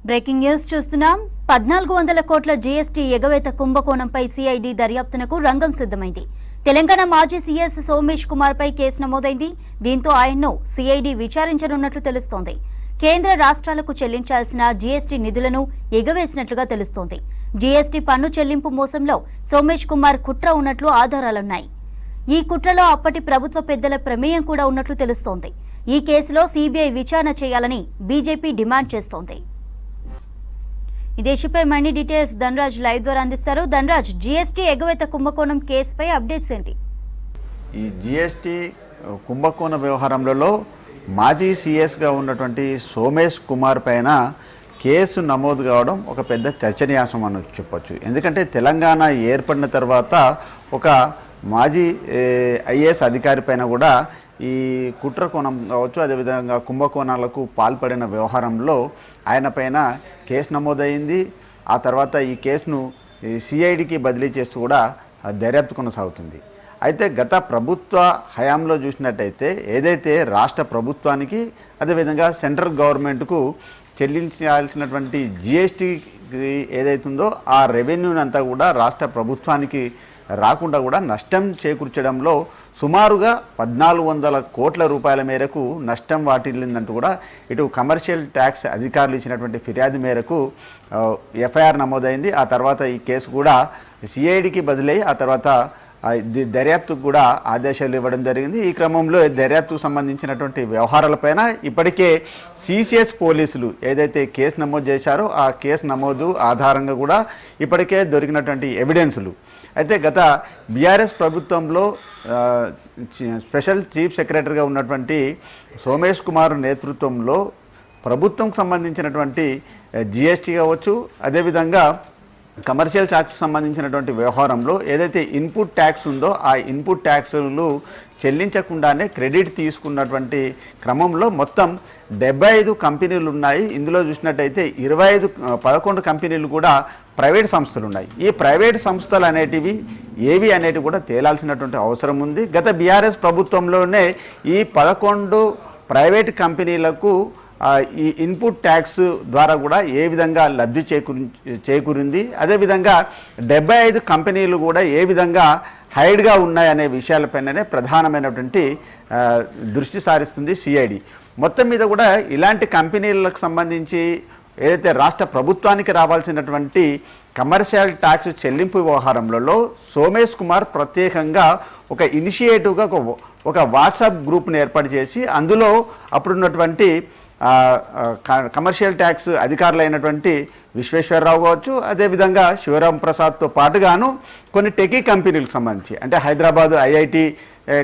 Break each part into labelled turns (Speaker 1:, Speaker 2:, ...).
Speaker 1: Breaking news చూస్తున్నాం. 1400 కోట్ల GST ఎగవేత కుంభకోణంపై సిఐడి దర్యాప్తునకు రంగం సిద్ధమైంది. తెలంగాణ మాజీ సీఎస్ సోమేష్ కుమార్ పై కేసు నమోదైంది. దీంతో ఆయన్ను సిఐడి విచారించనున్నట్లు తెలుస్తోంది. కేంద్ర రాష్ట్రాలకు చెల్లించాల్సిన జీఎస్టీ నిధులను ఎగవేసినట్లుగా తెలుస్తోంది. జీఎస్టీ పన్ను చెల్లింపు మోసంలో సోమేష్ కుమార్ కుట్ర ఉన్నట్లు ఆధారాలున్నాయి. ఈ కుట్రలో అప్పటి ప్రభుత్వ పెద్దల ప్రమేయం కూడా ఉన్నట్లు తెలుస్తోంది. ఈ కేసులో సీబీఐ విచారణ చేయాలని బీజేపీ డిమాండ్ చేస్తోంది. ఇదే ఇష్యూపై మనీ డీటెయిల్స్ ధనరాజ్ లైవ్ ద్వారా అందిస్తారు. ధనరాజ్, జీఎస్టీ ఎగవేత కుంభకోణం కేసుపై అప్డేట్స్ ఏంటి?
Speaker 2: ఈ జీఎస్టీ కుంభకోణ వ్యవహారంలో మాజీ సీఎస్గా ఉన్నటువంటి సోమేష్ కుమార్ పైన కేసు నమోదు కావడం ఒక పెద్ద చర్చనీయాంశం అని చెప్పొచ్చు. ఎందుకంటే తెలంగాణ ఏర్పడిన తర్వాత ఒక మాజీ ఐఏఎస్ అధికారి పైన కూడా ఈ కుట్ర కోణం కావచ్చు, అదేవిధంగా కుంభకోణాలకు పాల్పడిన వ్యవహారంలో ఆయన పైన కేసు నమోదైంది. ఆ తర్వాత ఈ కేసును సిఐడికి బదిలీ చేస్తూ కూడా దర్యాప్తు కొనసాగుతుంది. అయితే గత ప్రభుత్వ హయాంలో చూసినట్టయితే ఏదైతే రాష్ట్ర ప్రభుత్వానికి అదేవిధంగా సెంట్రల్ గవర్నమెంట్కు చెల్లించాల్సినటువంటి జీఎస్టీ ఏదైతుందో ఆ రెవెన్యూని అంతా కూడా రాష్ట్ర ప్రభుత్వానికి రాకుండా కూడా నష్టం చేకూర్చడంలో సుమారుగా 1400 కోట్ల రూపాయల మేరకు నష్టం వాటిల్లిందంటూ కూడా ఇటు కమర్షియల్ ట్యాక్స్ అధికారులు ఇచ్చినటువంటి ఫిర్యాదు మేరకు ఎఫ్ఐఆర్ నమోదైంది. ఆ తర్వాత ఈ కేసు కూడా సిఐడికి బదిలై ఆ తర్వాత దర్యాప్తుకు కూడా ఆదేశాలు ఇవ్వడం జరిగింది. ఈ క్రమంలో దర్యాప్తుకు సంబంధించినటువంటి వ్యవహారాలపైన ఇప్పటికే సిసిఎస్ పోలీసులు ఏదైతే కేసు నమోదు చేశారో ఆ కేసు నమోదు ఆధారంగా కూడా ఇప్పటికే దొరికినటువంటి ఎవిడెన్సులు అయితే గత బీఆర్ఎస్ ప్రభుత్వంలో స్పెషల్ చీఫ్ సెక్రటరీగా ఉన్నటువంటి సోమేష్ కుమార్ నేతృత్వంలో ప్రభుత్వంకు సంబంధించినటువంటి జీఎస్టీ కావచ్చు, అదేవిధంగా కమర్షియల్ ట్యాక్స్ సంబంధించినటువంటి వ్యవహారంలో ఏదైతే ఇన్పుట్ ట్యాక్స్ ఉందో ఆ ఇన్పుట్ ట్యాక్స్లు చెల్లించకుండానే క్రెడిట్ తీసుకున్నటువంటి క్రమంలో మొత్తం 75 కంపెనీలు ఉన్నాయి. ఇందులో చూసినట్టయితే 11 కంపెనీలు కూడా ప్రైవేట్ సంస్థలు ఉన్నాయి. ఈ ప్రైవేట్ సంస్థలు అనేటివి ఏవి అనేటివి కూడా తేలాల్సినటువంటి అవసరం ఉంది. గత బీఆర్ఎస్ ప్రభుత్వంలోనే ఈ 11 ప్రైవేట్ కంపెనీలకు ఈ ఇన్పుట్ ట్యాక్స్ ద్వారా కూడా ఏ విధంగా లబ్ధి చేకూరింది, అదేవిధంగా 75 కంపెనీలు కూడా ఏ విధంగా హైడ్గా ఉన్నాయనే విషయాలపైననే ప్రధానమైనటువంటి దృష్టి సారిస్తుంది సిఐడి. మొత్తం మీద కూడా ఇలాంటి కంపెనీలకు సంబంధించి ఏదైతే రాష్ట్ర ప్రభుత్వానికి రావాల్సినటువంటి కమర్షియల్ ట్యాక్స్ చెల్లింపు వ్యవహారంలో సోమేష్ కుమార్ ప్రత్యేకంగా ఒక ఇనిషియేటివ్గా ఒక వాట్సాప్ గ్రూప్ని ఏర్పాటు చేసి అందులో అప్పుడున్నటువంటి కమర్షియల్ ట్యాక్స్ అధికారులైనటువంటి విశ్వేశ్వరరావు కావచ్చు, అదేవిధంగా శివరాం ప్రసాద్తో పాటుగాను కొన్ని టెకీ కంపెనీలకు సంబంధించి అంటే హైదరాబాద్ ఐఐటి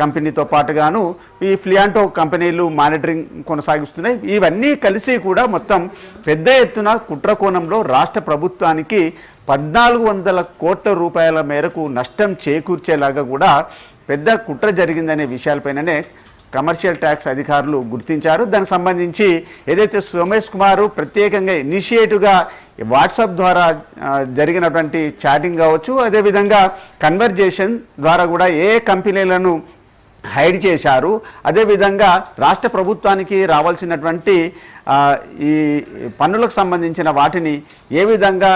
Speaker 2: కంపెనీతో పాటుగాను ఈ ఫ్లియాంటో కంపెనీలు మానిటరింగ్ కొనసాగిస్తున్నాయి. ఇవన్నీ కలిసి కూడా మొత్తం పెద్ద ఎత్తున కుట్రకోణంలో రాష్ట్ర ప్రభుత్వానికి 1400 కోట్ల రూపాయల మేరకు నష్టం చేకూర్చేలాగా కూడా పెద్ద కుట్ర జరిగిందనే విషయాలపైననే కమర్షియల్ ట్యాక్స్ అధికారులు గుర్తించారు. దానికి సంబంధించి ఏదైతే సోమేష్ కుమార్ ప్రత్యేకంగా ఇనిషియేటివ్గా వాట్సాప్ ద్వారా జరిగినటువంటి చాటింగ్ కావచ్చు, అదేవిధంగా కన్వర్జేషన్ ద్వారా కూడా ఏ కంపెనీలను హైడ్ చేశారు, అదేవిధంగా రాష్ట్ర ప్రభుత్వానికి రావాల్సినటువంటి ఈ పన్నులకు సంబంధించిన వాటిని ఏ విధంగా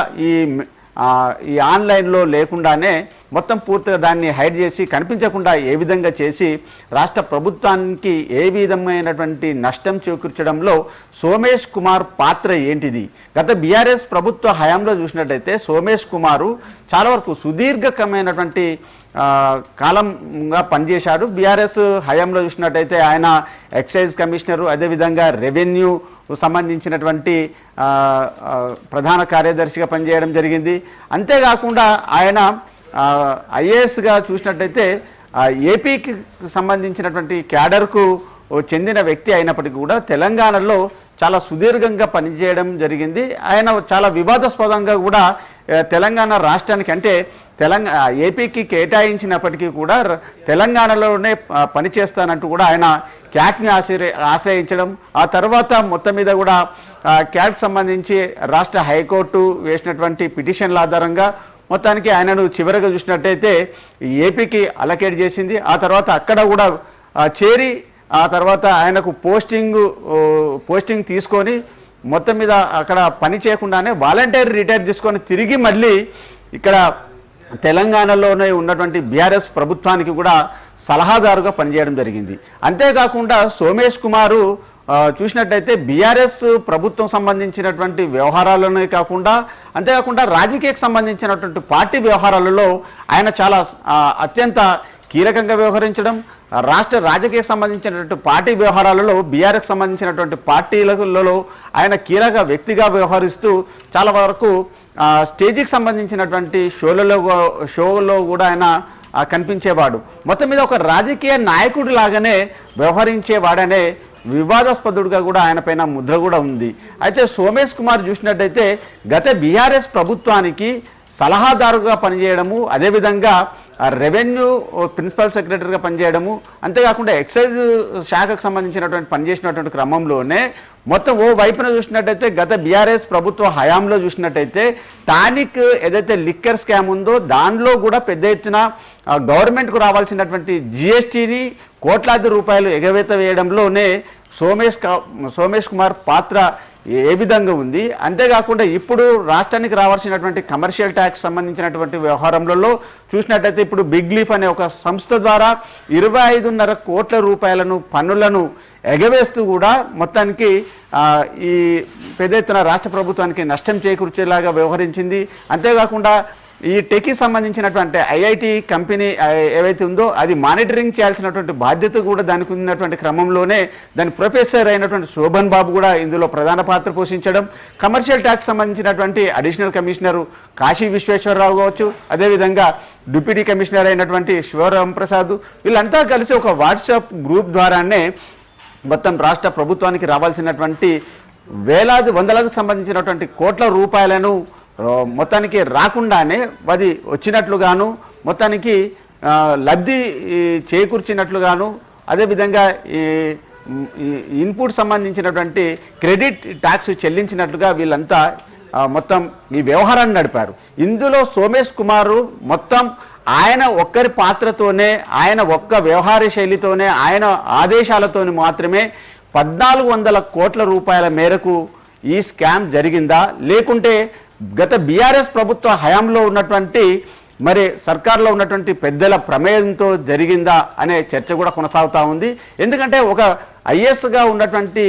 Speaker 2: ఈ ఆన్లైన్లో లేకుండానే మొత్తం పూర్తిగా దాన్ని హైడ్ చేసి కనిపించకుండా ఏ విధంగా చేసి రాష్ట్ర ప్రభుత్వానికి ఏ విధమైనటువంటి నష్టం చేకూర్చడంలో సోమేష్ కుమార్ పాత్ర ఏంటిది? గత బీఆర్ఎస్ ప్రభుత్వ హయాంలో చూసినట్టయితే సోమేష్ కుమారు చాలా వరకు సుదీర్ఘకమైనటువంటి కాలంగా పనిచేశాడు. బీఆర్ఎస్ హయాంలో చూసినట్టయితే ఆయన ఎక్సైజ్ కమిషనరు, అదేవిధంగా రెవెన్యూ సంబంధించినటువంటి ప్రధాన కార్యదర్శిగా పనిచేయడం జరిగింది. అంతేకాకుండా ఆయన ఐఏఎస్గా చూసినట్టయితే ఏపీకి సంబంధించినటువంటి క్యాడర్కు చెందిన వ్యక్తి అయినప్పటికీ కూడా తెలంగాణలో చాలా సుదీర్ఘంగా పనిచేయడం జరిగింది. ఆయన చాలా వివాదాస్పదంగా కూడా తెలంగాణ రాష్ట్రానికి అంటే ఏపీకి కేటాయించినప్పటికీ కూడా తెలంగాణలోనే పనిచేస్తానంటూ కూడా ఆయన క్యాట్ని ఆశ్రయించడం, ఆ తర్వాత మొత్తం మీద కూడా క్యాట్కి సంబంధించి రాష్ట్ర హైకోర్టు వేసినటువంటి పిటిషన్ల ఆధారంగా మొత్తానికి ఆయనను చివరిగా చూసినట్టయితే ఏపీకి అలకేట్ చేసింది. ఆ తర్వాత అక్కడ కూడా చేరి ఆ తర్వాత ఆయనకు పోస్టింగ్ తీసుకొని మొత్తం మీద అక్కడ పని చేయకుండానే వాలంటీర్ రిటైర్ తీసుకొని తిరిగి మళ్ళీ ఇక్కడ తెలంగాణలోనే ఉన్నటువంటి బీఆర్ఎస్ ప్రభుత్వానికి కూడా సలహాదారుగా పనిచేయడం జరిగింది. అంతేకాకుండా సోమేష్ కుమారు చూసినట్టయితే బీఆర్ఎస్ ప్రభుత్వం సంబంధించినటువంటి వ్యవహారాలనే కాకుండా అంతేకాకుండా రాజకీయకు సంబంధించినటువంటి పార్టీ వ్యవహారాలలో ఆయన చాలా అత్యంత కీలకంగా వ్యవహరించడం, రాష్ట్ర రాజకీయకు సంబంధించినటువంటి పార్టీ వ్యవహారాలలో బీఆర్ఎస్కి సంబంధించినటువంటి పార్టీలలో ఆయన కీలక వ్యక్తిగా వ్యవహరిస్తూ చాలా వరకు స్టేజీకి సంబంధించినటువంటి షోలో కూడా ఆయన కనిపించేవాడు. మొత్తం మీద ఒక రాజకీయ నాయకుడి లాగానే వ్యవహరించేవాడనే వివాదాస్పదుడిగా కూడా ఆయన పైన ముద్ర కూడా ఉంది. అయితే సోమేష్ కుమార్ చూసినట్టయితే గత బీఆర్ఎస్ ప్రభుత్వానికి సలహాదారుగా పనిచేయడము, అదేవిధంగా రెవెన్యూ ప్రిన్సిపల్ సెక్రటరీగా పనిచేయడము, అంతేకాకుండా ఎక్సైజ్ శాఖకు సంబంధించినటువంటి పనిచేసినటువంటి క్రమంలోనే మొత్తం ఓ వైపున చూసినట్టయితే గత బీఆర్ఎస్ ప్రభుత్వ హయాంలో చూసినట్టయితే టానిక్ ఏదైతే లిక్కర్ స్కామ్ ఉందో దానిలో కూడా పెద్ద ఎత్తున గవర్నమెంట్కు జిఎస్టీని కోట్లాది రూపాయలు ఎగవేత వేయడంలోనే సోమేష్ కుమార్ పాత్ర ఏ విధంగా ఉంది. అంతేకాకుండా ఇప్పుడు రాష్ట్రానికి రావాల్సినటువంటి కమర్షియల్ ట్యాక్స్ సంబంధించినటువంటి వ్యవహారంలో చూసినట్టయితే ఇప్పుడు బిగ్ లీఫ్ అనే ఒక సంస్థ ద్వారా 25.5 కోట్ల రూపాయలను పన్నులను ఎగవేస్తూ కూడా మొత్తానికి ఈ పెద్ద ఎత్తున రాష్ట్ర ప్రభుత్వానికి నష్టం చేకూర్చేలాగా వ్యవహరించింది. అంతేకాకుండా ఈ టెక్కి సంబంధించినటువంటి ఐఐటి కంపెనీ ఏవైతే ఉందో అది మానిటరింగ్ చేయాల్సినటువంటి బాధ్యత కూడా దానికి ఉన్నటువంటి క్రమంలోనే దాని ప్రొఫెసర్ అయినటువంటి శోభన్ బాబు కూడా ఇందులో ప్రధాన పాత్ర పోషించడం, కమర్షియల్ ట్యాక్స్ సంబంధించినటువంటి అడిషనల్ కమిషనరు కాశీ విశ్వేశ్వరరావు కావచ్చు, అదేవిధంగా డిప్యూటీ కమిషనర్ అయినటువంటి శివరాం ప్రసాద్, వీళ్ళంతా కలిసి ఒక వాట్సాప్ గ్రూప్ ద్వారానే మొత్తం రాష్ట్ర ప్రభుత్వానికి రావాల్సినటువంటి వందలకు సంబంధించినటువంటి కోట్ల రూపాయలను మొత్తానికి రాకుండానే అది వచ్చినట్లుగాను, మొత్తానికి లబ్ధి చేకూర్చినట్లుగాను, అదేవిధంగా ఈ ఇన్పుట్ సంబంధించినటువంటి క్రెడిట్ ట్యాక్స్ చెల్లించినట్లుగా వీళ్ళంతా మొత్తం ఈ వ్యవహారాన్ని నడిపారు. ఇందులో సోమేష్ కుమారు మొత్తం ఆయన ఒక్కరి పాత్రతోనే, ఆయన ఒక్క వ్యవహార శైలితోనే, ఆయన ఆదేశాలతోని మాత్రమే 1400 కోట్ల రూపాయల మేరకు ఈ స్కామ్ జరిగిందా, లేకుంటే గత బీఆర్ఎస్ ప్రభుత్వ హయాంలో ఉన్నటువంటి మరి సర్కార్లో ఉన్నటువంటి పెద్దల ప్రమేయంతో జరిగిందా అనే చర్చ కూడా కొనసాగుతూ ఉంది. ఎందుకంటే ఒక ఐఏఎస్గా ఉన్నటువంటి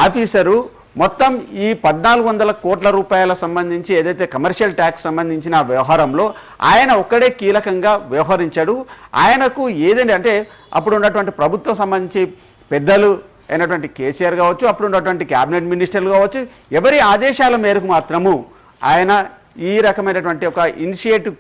Speaker 2: ఆఫీసరు మొత్తం ఈ 1400 కోట్ల రూపాయల సంబంధించి ఏదైతే కమర్షియల్ ట్యాక్స్ సంబంధించిన వ్యవహారంలో ఆయన ఒక్కడే కీలకంగా వ్యవహరించాడు. ఆయనకు ఏదంటే అంటే అప్పుడు ఉన్నటువంటి ప్రభుత్వం సంబంధించి పెద్దలు అయినటువంటి కేసీఆర్ కావచ్చు, అప్పుడు ఉన్నటువంటి క్యాబినెట్ మినిస్టర్లు కావచ్చు, ఎవరి ఆదేశాల మేరకు మాత్రము ఆయన ఈ రకమైనటువంటి ఒక ఇనిషియేటివ్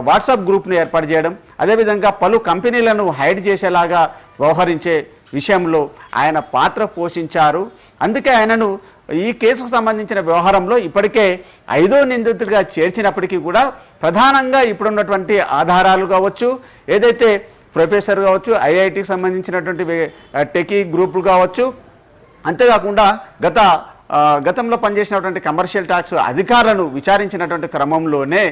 Speaker 2: వాట్సాప్ గ్రూప్ను ఏర్పాటు చేయడం, అదేవిధంగా పలు కంపెనీలను హైడ్ చేసేలాగా వ్యవహరించే విషయంలో ఆయన పాత్ర పోషించారు. అందుకే ఆయనను ఈ కేసుకు సంబంధించిన వ్యవహారంలో ఇప్పటికే 5వ నిందితుడిగా చేర్చినప్పటికీ కూడా ప్రధానంగా ఇప్పుడున్నటువంటి ఆధారాలు కావచ్చు, ఏదైతే ప్రొఫెసర్ కావచ్చు, ఐఐటికి సంబంధించినటువంటి టెకీ గ్రూపులు కావచ్చు, అంతేకాకుండా గతంలో పనిచేసినటువంటి కమర్షియల్ ట్యాక్స్ అధికారులను విచారించినటువంటి క్రమంలోనే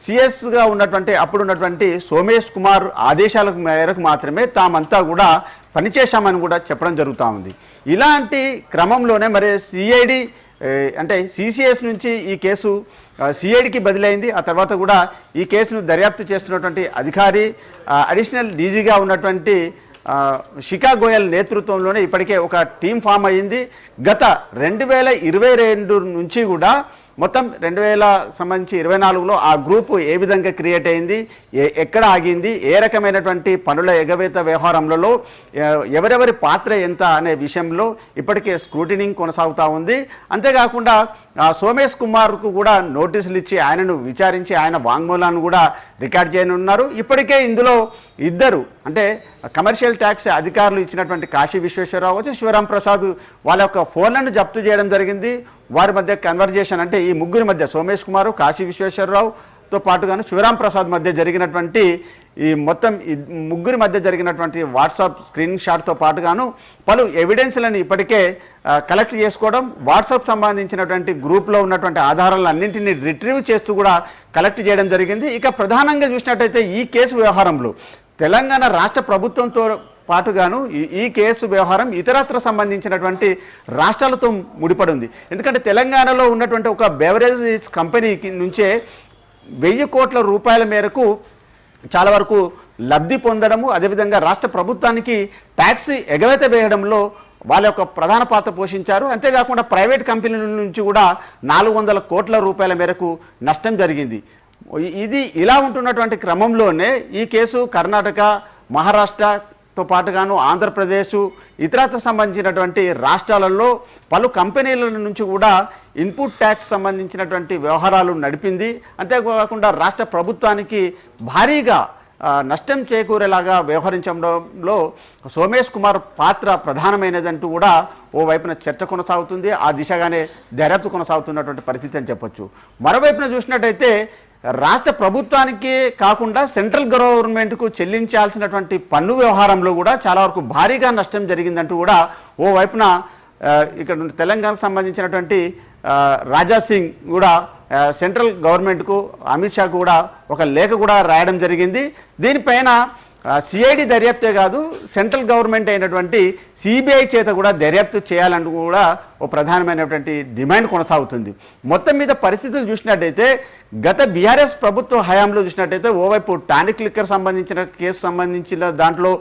Speaker 2: సిఎస్గా ఉన్నటువంటి అప్పుడున్నటువంటి సోమేష్ కుమార్ ఆదేశాల మేరకు మాత్రమే తామంతా కూడా పనిచేశామని కూడా చెప్పడం జరుగుతూ ఉంది. ఇలాంటి క్రమంలోనే మరి సిఐడి అంటే సిసిఎస్ నుంచి ఈ కేసు సిఐడికి బదిలైంది. ఆ తర్వాత కూడా ఈ కేసును దర్యాప్తు చేస్తున్నటువంటి అధికారి అడిషనల్ డీజీగా ఉన్నటువంటి శిఖా గోయల్ నేతృత్వంలోనే ఇప్పటికే ఒక టీం ఫామ్ అయ్యింది. గత 2022 నుంచి కూడా మొత్తం 2000 సంబంధించి 24లో ఆ గ్రూపు ఏ విధంగా క్రియేట్ అయింది, ఎక్కడ ఆగింది, ఏ రకమైనటువంటి పనుల ఎగవేత వ్యవహారంలో ఎవరెవరి పాత్ర ఎంత అనే విషయంలో ఇప్పటికే స్క్రూటినింగ్ కొనసాగుతూ ఉంది. అంతేకాకుండా సోమేష్ కుమార్కు కూడా నోటీసులు ఇచ్చి ఆయనను విచారించి ఆయన వాంగ్మూలాన్ని కూడా రికార్డ్ చేయనున్నారు. ఇప్పటికే ఇందులో ఇద్దరు అంటే కమర్షియల్ ట్యాక్స్ అధికారులు ఇచ్చినటువంటి కాశీ విశ్వేశ్వరరావు వచ్చి శివరాం ప్రసాద్ వాళ్ళ యొక్క ఫోన్లను జప్తు చేయడం జరిగింది. వారి మధ్య కన్వర్జేషన్ అంటే ఈ ముగ్గురి మధ్య సోమేష్ కుమారు, కాశీ విశ్వేశ్వరరావుతో పాటుగాను శివరాం ప్రసాద్ మధ్య జరిగినటువంటి ఈ మొత్తం ముగ్గురి మధ్య జరిగినటువంటి వాట్సాప్ స్క్రీన్ షాట్తో పాటుగాను పలు ఎవిడెన్స్లను ఇప్పటికే కలెక్ట్ చేసుకోవడం, వాట్సాప్ సంబంధించినటువంటి గ్రూప్లో ఉన్నటువంటి ఆధారాలన్నింటినీ రిట్రీవ్ చేస్తూ కూడా కలెక్ట్ చేయడం జరిగింది. ఇక ప్రధానంగా చూసినట్టయితే ఈ కేసు వ్యవహారంలో తెలంగాణ రాష్ట్ర ప్రభుత్వంతో పాటుగాను ఈ కేసు వ్యవహారం ఇతరత్ర సంబంధించినటువంటి రాష్ట్రాలతో ముడిపడి ఉంది. ఎందుకంటే తెలంగాణలో ఉన్నటువంటి ఒక బెవరేజ్ కంపెనీకి నుంచే 1000 కోట్ల రూపాయల మేరకు చాలా వరకు లబ్ధి పొందడము, అదేవిధంగా రాష్ట్ర ప్రభుత్వానికి ట్యాక్స్ ఎగవేత వేయడంలో వాళ్ళ యొక్క ప్రధాన పాత్ర పోషించారు. అంతేకాకుండా ప్రైవేట్ కంపెనీల నుంచి కూడా 400 కోట్ల రూపాయల మేరకు నష్టం జరిగింది. ఇది ఇలా ఉంటున్నటువంటి క్రమంలోనే ఈ కేసు కర్ణాటక, మహారాష్ట్రతో పాటుగాను ఆంధ్రప్రదేశ్, ఇతరత్ర సంబంధించినటువంటి రాష్ట్రాలలో పలు కంపెనీల నుంచి కూడా ఇన్పుట్ ట్యాక్స్ సంబంధించినటువంటి వ్యవహారాలు నడిపింది. అంతేకాకుండా రాష్ట్ర ప్రభుత్వానికి భారీగా నష్టం చేకూరేలాగా వ్యవహరించడంలో సోమేష్ కుమార్ పాత్ర ప్రధానమైనదంటూ కూడా ఓవైపున చర్చ కొనసాగుతుంది. ఆ దిశగానే దర్యాప్తు కొనసాగుతున్నటువంటి పరిస్థితి అని చెప్పొచ్చు. మరోవైపున చూసినట్టయితే రాష్ట్ర ప్రభుత్వానికి కాకుండా సెంట్రల్ గవర్నమెంట్కు చెల్లించాల్సినటువంటి పన్ను వ్యవహారంలో కూడా చాలా వరకు భారీగా నష్టం జరిగిందంటూ కూడా ఓవైపున ఇక్కడ తెలంగాణకు సంబంధించినటువంటి రాజా సింగ్ కూడా సెంట్రల్ గవర్నమెంట్కు, అమిత్ షా కూడా ఒక లేఖ కూడా రాయడం జరిగింది. దీనిపైన సిఐడి దర్యాప్తే కాదు, సెంట్రల్ గవర్నమెంట్ అయినటువంటి సిబిఐ చేత కూడా దర్యాప్తు చేయాలంటూ కూడా ఓ ప్రధానమైనటువంటి డిమాండ్ కొనసాగుతుంది. మొత్తం మీద పరిస్థితులు చూసినట్టయితే గత బీఆర్ఎస్ ప్రభుత్వ హయాంలో చూసినట్టయితే ఓవైపు టానిక్ లిక్కర్ సంబంధించిన కేసు సంబంధించిన దాంట్లో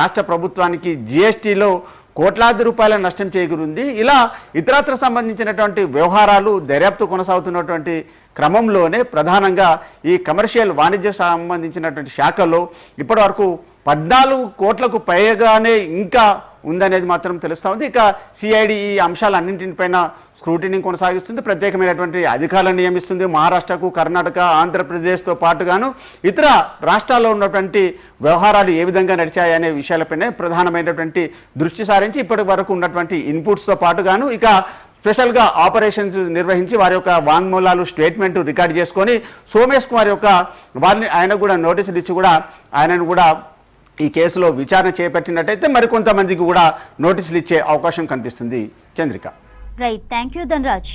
Speaker 2: రాష్ట్ర ప్రభుత్వానికి జిఎస్టీలో కోట్లాది రూపాయల నష్టం చేకూరింది. ఇలా ఇతరత్ర సంబంధించినటువంటి వ్యవహారాలు దర్యాప్తు కొనసాగుతున్నటువంటి క్రమంలోనే ప్రధానంగా ఈ కమర్షియల్ వాణిజ్య సంబంధించినటువంటి శాఖలో ఇప్పటి వరకు 14 కోట్లకు పైగానే ఇంకా ఉందనేది మాత్రం తెలుస్తూ ఉంది. ఇక సిఐడి ఈ అంశాలన్నింటిపైన స్క్రూటినీ కొనసాగిస్తుంది, ప్రత్యేకమైనటువంటి అధికారులను నియమిస్తుంది. మహారాష్ట్రకు, కర్ణాటక, ఆంధ్రప్రదేశ్తో పాటుగాను ఇతర రాష్ట్రాల్లో ఉన్నటువంటి వ్యవహారాలు ఏ విధంగా నడిచాయనే విషయాలపైనే ప్రధానమైనటువంటి దృష్టి సారించి ఇప్పటి వరకు ఉన్నటువంటి ఇన్పుట్స్తో పాటుగాను ఇక స్పెషల్గా ఆపరేషన్స్ నిర్వహించి వారి యొక్క వాంగ్మూలాలు, స్టేట్మెంట్ రికార్డ్ చేసుకొని సోమేష్ కుమార్ యొక్క వారిని ఆయన కూడా నోటీసులు ఇచ్చి కూడా ఆయనను కూడా ఈ కేసులో విచారణ చేపట్టినట్టయితే మరికొంతమందికి కూడా నోటీసులు ఇచ్చే అవకాశం కనిపిస్తుంది. Chandrika.
Speaker 1: Right, thank you Dhanraj.